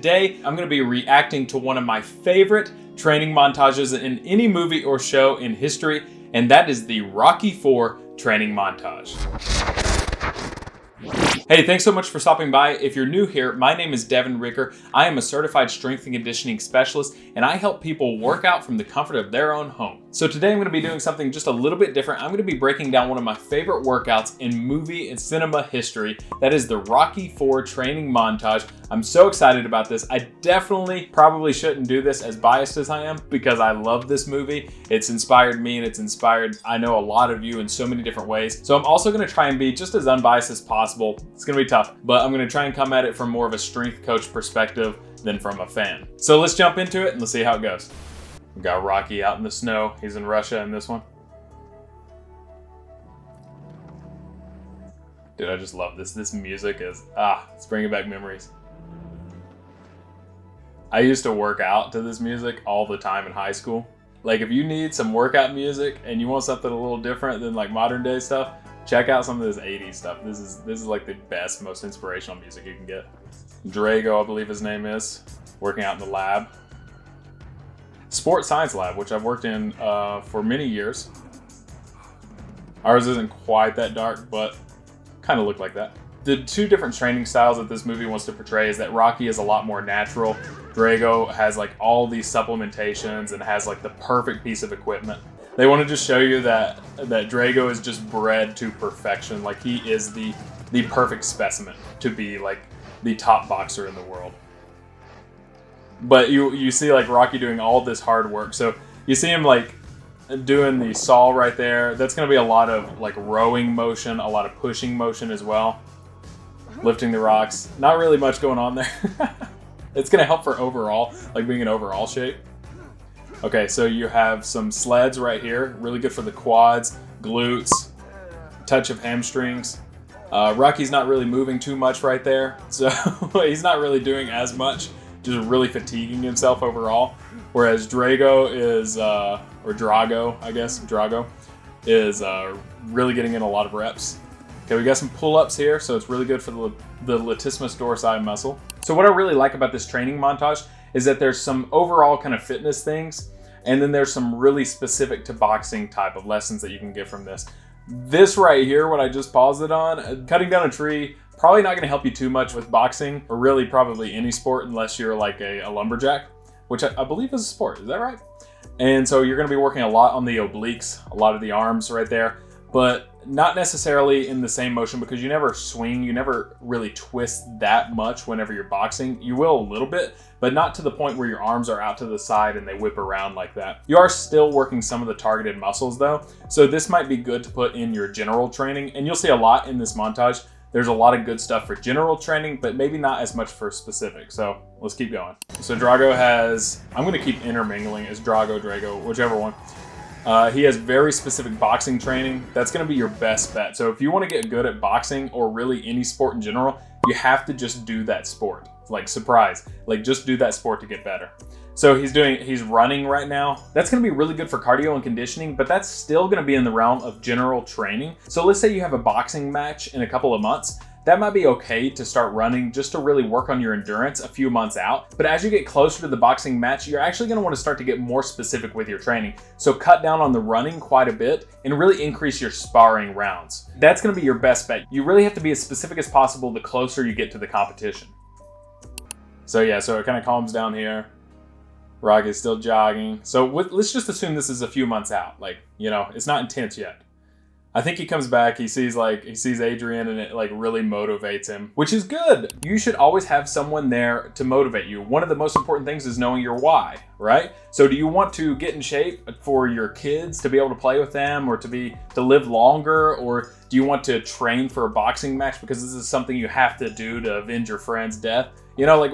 today I'm going to be reacting to one of my favorite training montages in any movie or show in history, and that is the Rocky IV training montage. Hey, thanks so much for stopping by. If you're new here, my name is Devin. I am a certified strength and conditioning specialist, and I help people work out from the comfort of their own home. So today I'm going to be doing something just a little bit different. I'm going to be breaking down one of my favorite workouts in movie and cinema history. That is the Rocky IV training montage. I'm so excited about this. I definitely probably shouldn't do this as biased as I am because I love this movie. It's inspired me and it's inspired, I know, a lot of you in so many different ways. So I'm also going to try and be just as unbiased as possible. It's going to be tough, but I'm going to try and come at it from more of a strength coach perspective than from a fan. So let's jump into it and let's see how it goes. We got Rocky out in the snow. He's in Russia in this one. Dude, I just love this. This music is, it's bringing back memories. I used to work out to this music all the time in high school. Like if you need some workout music and you want something a little different than like modern day stuff, check out some of this 80s stuff. This is like the best, most inspirational music you can get. Drago, I believe his name is, working out in the lab. Sports science lab, which I've worked in for many years. Ours isn't quite that dark, but kind of looked like that. The two different training styles that this movie wants to portray is that Rocky is a lot more natural. Drago has like all these supplementations and has like the perfect piece of equipment. They want to just show you that Drago is just bred to perfection. Like he is the perfect specimen to be like the top boxer in the world. But you see like Rocky doing all this hard work. So you see him like doing the saw right there. That's going to be a lot of like rowing motion, a lot of pushing motion as well. Lifting the rocks. Not really much going on there. It's going to help for overall, like being in overall shape. Okay, so you have some sleds right here. Really good for the quads, glutes, touch of hamstrings. Rocky's not really moving too much right there. So he's not really doing as much. Just really fatiguing himself overall. Whereas Drago is, or Drago, I guess, Drago, is really getting in a lot of reps. Okay, we got some pull-ups here, so it's really good for the latissimus dorsi muscle. So what I really like about this training montage is that there's some overall kind of fitness things, and then there's some really specific to boxing type of lessons that you can get from this. This right here, what I just paused it on, cutting down a tree, probably not going to help you too much with boxing, or really probably any sport unless you're like a lumberjack, which I believe is a sport. Is that right? And so you're going to be working a lot on the obliques, a lot of the arms right there, but not necessarily in the same motion because you never swing, you never really twist that much whenever you're boxing. You will a little bit, but not to the point where your arms are out to the side and they whip around like that. You are still working some of the targeted muscles though, so this might be good to put in your general training, and you'll see a lot in this montage. There's a lot of good stuff for general training, but maybe not as much for specific. So let's keep going. So Drago has, I'm gonna keep intermingling as Drago, whichever one. He has very specific boxing training. That's going to be your best bet. So if you want to get good at boxing or really any sport in general, you have to just do that sport. Like surprise, like just do that sport to get better. So he's running right now. That's going to be really good for cardio and conditioning, but that's still going to be in the realm of general training. So let's say you have a boxing match in a couple of months. That might be okay to start running just to really work on your endurance a few months out. But as you get closer to the boxing match, you're actually going to want to start to get more specific with your training. So cut down on the running quite a bit and really increase your sparring rounds. That's going to be your best bet. You really have to be as specific as possible the closer you get to the competition. So yeah, so it kind of calms down here. Rocky's still jogging. So let's just assume this is a few months out. Like, you know, it's not intense yet. I think he comes back, he sees Adrian, and it like really motivates him, which is good. You should always have someone there to motivate you. One of the most important things is knowing your why, right? So do you want to get in shape for your kids to be able to play with them or to live longer? Or do you want to train for a boxing match because this is something you have to do to avenge your friend's death? You know, like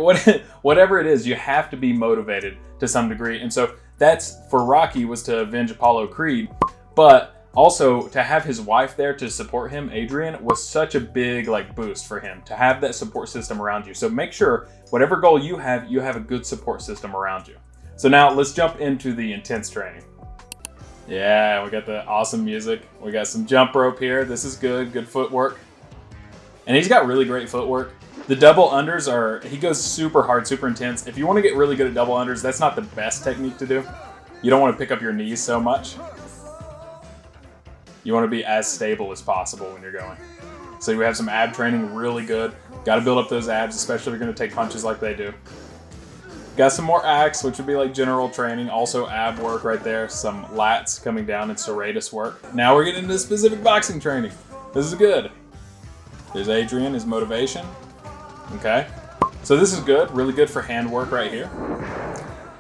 whatever it is, you have to be motivated to some degree. And so that's for Rocky, was to avenge Apollo Creed, but also, to have his wife there to support him, Adrian, was such a big like boost for him to have that support system around you. So make sure whatever goal you have a good support system around you. So now let's jump into the intense training. Yeah, we got the awesome music. We got some jump rope here. This is good footwork. And he's got really great footwork. The double unders he goes super hard, super intense. If you want to get really good at double unders, that's not the best technique to do. You don't want to pick up your knees so much. You want to be as stable as possible when you're going. So you have some ab training, really good. Got to build up those abs, especially if you're going to take punches like they do. Got some more axe, which would be like general training. Also ab work right there. Some lats coming down and serratus work. Now we're getting into specific boxing training. This is good. There's Adrian, his motivation. Okay. So this is good. Really good for hand work right here.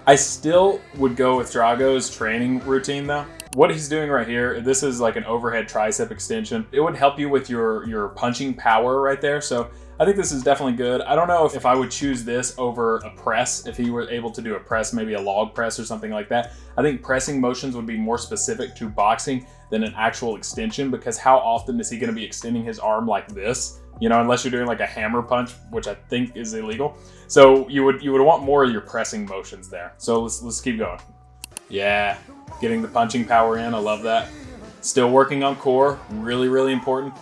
I still would go with Drago's training routine though. What he's doing right here, this is like an overhead tricep extension. It would help you with your punching power right there. So I think this is definitely good. I don't know if I would choose this over a press, if he were able to do a press, maybe a log press or something like that. I think pressing motions would be more specific to boxing than an actual extension, because how often is he going to be extending his arm like this? You know, unless you're doing like a hammer punch, which I think is illegal. So you would want more of your pressing motions there. So let's keep going. Yeah, getting the punching power in. I love that. Still working on core. Really, really important.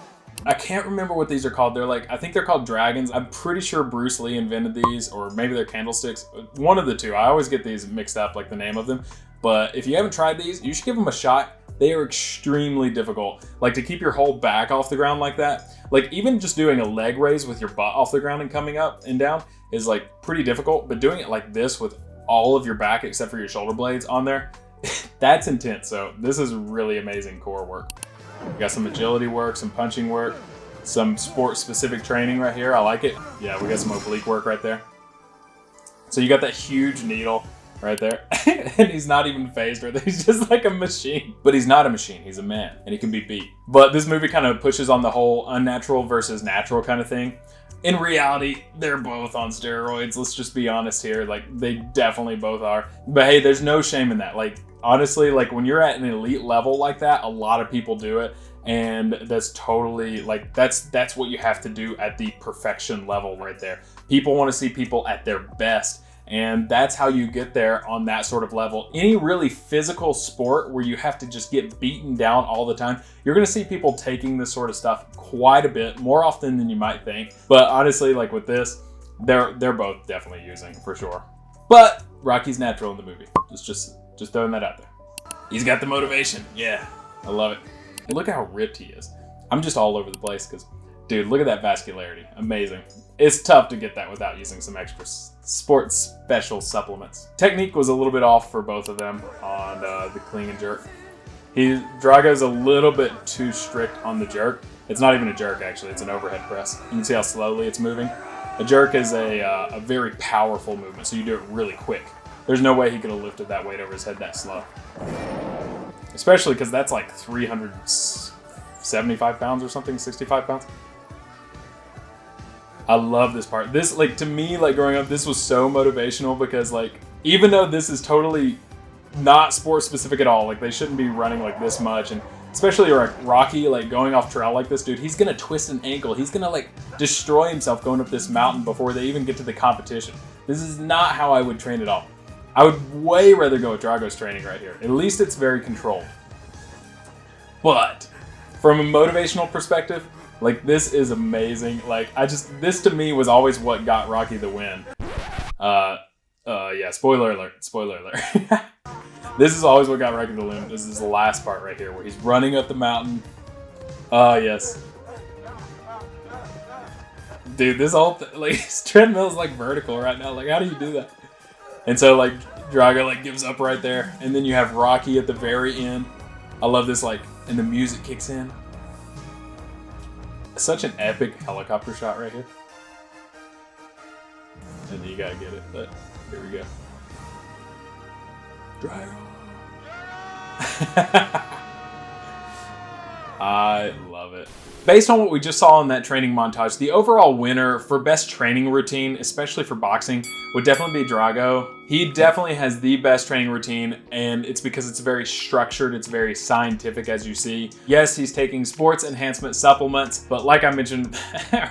I can't remember what these are called. They're like, I think they're called dragons. I'm pretty sure Bruce Lee invented these, or maybe they're candlesticks. One of the two. I always get these mixed up, like the name of them. But if you haven't tried these, you should give them a shot. They are extremely difficult. Like to keep your whole back off the ground like that. Like even just doing a leg raise with your butt off the ground and coming up and down is like pretty difficult. But doing it like this with all of your back except for your shoulder blades on there, that's intense. So this is really amazing core work. We got some agility work, some punching work, some sport specific training right here. I like it. Yeah, we got some oblique work right there. So you got that huge needle right there. And he's not even phased or he's just like a machine. But he's not a machine, he's a man and he can be beat. But this movie kind of pushes on the whole unnatural versus natural kind of thing. In reality, they're both on steroids. Let's just be honest here. Like they definitely both are. But hey, there's no shame in that. Like honestly, like when you're at an elite level like that, a lot of people do it. And that's totally like, that's what you have to do at the perfection level right there. People want to see people at their best. And that's how you get there on that sort of level. Any really physical sport where you have to just get beaten down all the time, you're gonna see people taking this sort of stuff quite a bit, more often than you might think. But honestly, like with this, they're both definitely using for sure. But Rocky's natural in the movie. Just throwing that out there. He's got the motivation. Yeah, I love it. Look how ripped he is. I'm just all over the place because, dude, look at that vascularity. Amazing. It's tough to get that without using some extra sports special supplements. Technique was a little bit off for both of them on the clean and jerk. Drago's a little bit too strict on the jerk. It's not even a jerk, actually. It's an overhead press. You can see how slowly it's moving. A jerk is a very powerful movement, so you do it really quick. There's no way he could have lifted that weight over his head that slow. Especially because that's like 375 pounds or something, 65 pounds. I love this part. This, like, to me, like, growing up, this was so motivational because, like, even though this is totally not sport specific at all, like, they shouldn't be running, like, this much, and especially, like, Rocky, like, going off trail like this, dude, he's gonna twist an ankle. He's gonna, like, destroy himself going up this mountain before they even get to the competition. This is not how I would train at all. I would way rather go with Drago's training right here. At least it's very controlled. But, from a motivational perspective, like, this is amazing. Like, this to me was always what got Rocky the win. Yeah, spoiler alert. Spoiler alert. This is always what got Rocky the win. This is the last part right here where he's running up the mountain. Yes. Dude, this whole like, his treadmill is like vertical right now. Like, how do you do that? And so, like, Drago, like, gives up right there. And then you have Rocky at the very end. I love this, like, and the music kicks in. Such an epic helicopter shot right here. And then you gotta get it, but here we go. Drago. I love it. Based on what we just saw in that training montage, the overall winner for best training routine, especially for boxing, would definitely be Drago. He definitely has the best training routine, and it's because it's very structured, it's very scientific, as you see. Yes, he's taking sports enhancement supplements, but like I mentioned,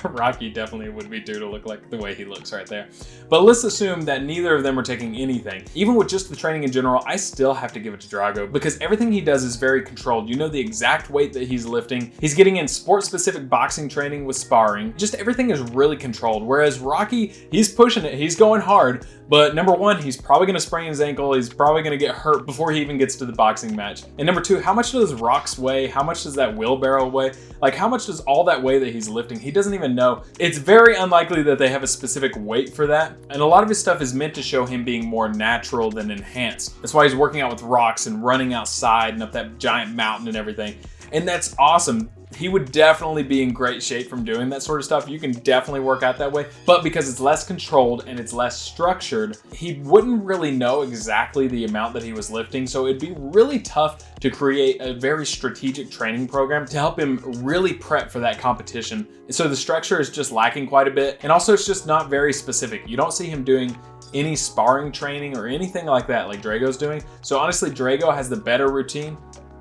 Rocky definitely would be due to look like the way he looks right there. But let's assume that neither of them are taking anything. Even with just the training in general, I still have to give it to Drago because everything he does is very controlled. You know the exact weight that he's lifting. He's getting getting in sport-specific boxing training with sparring. Just everything is really controlled. Whereas Rocky, he's pushing it, he's going hard, but number one, he's probably gonna sprain his ankle, he's probably gonna get hurt before he even gets to the boxing match. And number two, how much does Rock's weigh? How much does that wheelbarrow weigh? Like, how much does all that weigh that he's lifting? He doesn't even know. It's very unlikely that they have a specific weight for that. And a lot of his stuff is meant to show him being more natural than enhanced. That's why he's working out with rocks and running outside and up that giant mountain and everything. And that's awesome. He would definitely be in great shape from doing that sort of stuff. You can definitely work out that way, but because it's less controlled and it's less structured, he wouldn't really know exactly the amount that he was lifting. So it'd be really tough to create a very strategic training program to help him really prep for that competition. So the structure is just lacking quite a bit. And also it's just not very specific. You don't see him doing any sparring training or anything like that like Drago's doing. So honestly, Drago has the better routine,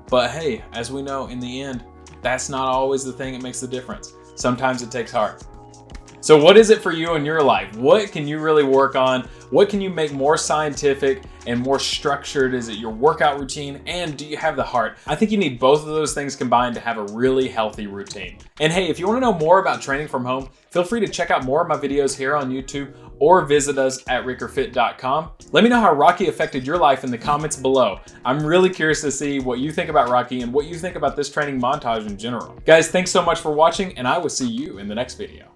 but hey, as we know, in the end, that's not always the thing that makes the difference. Sometimes it takes heart. So what is it for you in your life? What can you really work on? What can you make more scientific and more structured? Is it your workout routine? And do you have the heart? I think you need both of those things combined to have a really healthy routine. And hey, if you want to know more about training from home, feel free to check out more of my videos here on YouTube or visit us at rickerfit.com. Let me know how Rocky affected your life in the comments below. I'm really curious to see what you think about Rocky and what you think about this training montage in general. Guys, thanks so much for watching, and I will see you in the next video.